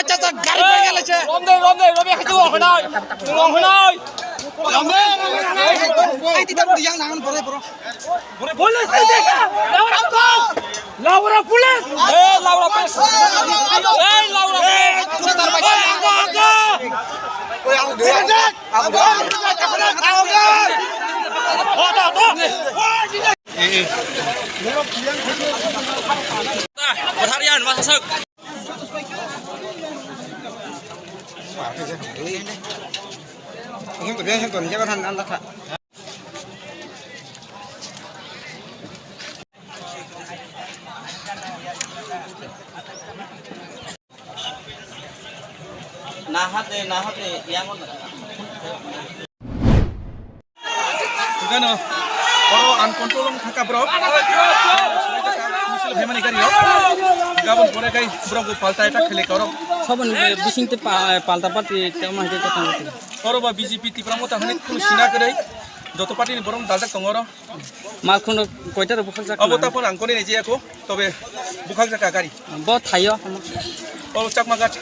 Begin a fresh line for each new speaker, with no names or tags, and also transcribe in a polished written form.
বাচ্চা তো গাড়ি পড়ে গেছে
রমদে খাইছো হনাই তুই হনাই
এই দিটা ইয়াং নাঙন পরে পড়ো
পুলিশ দেখা লাউরা পুলিশ লাউরা পুলিশ লাউরা
তার বাচ্চা ওই আউ দে
Harian masa sek.
Ini tuh tuh jangan hantar hantar.
Nahat deh, yang mana?
Bukan, kalau uncontrol thaka bro. Misal bhemani kariyo. Gabon pore kai bro ko palta eta khele karo.
সবন বিসিংতে পাল্টা পাতি তেমন হইতে কথা বলতে
Karo ba BJP tipramota hanik kun sina kai. Joto party ni borong daldak tongoro.
মালখন কয়টার বুখাল যাক
Abota pon angkoni neje ako. Tobe bukhak jaka kari.
বহুত থাইও
Oh chakma gat.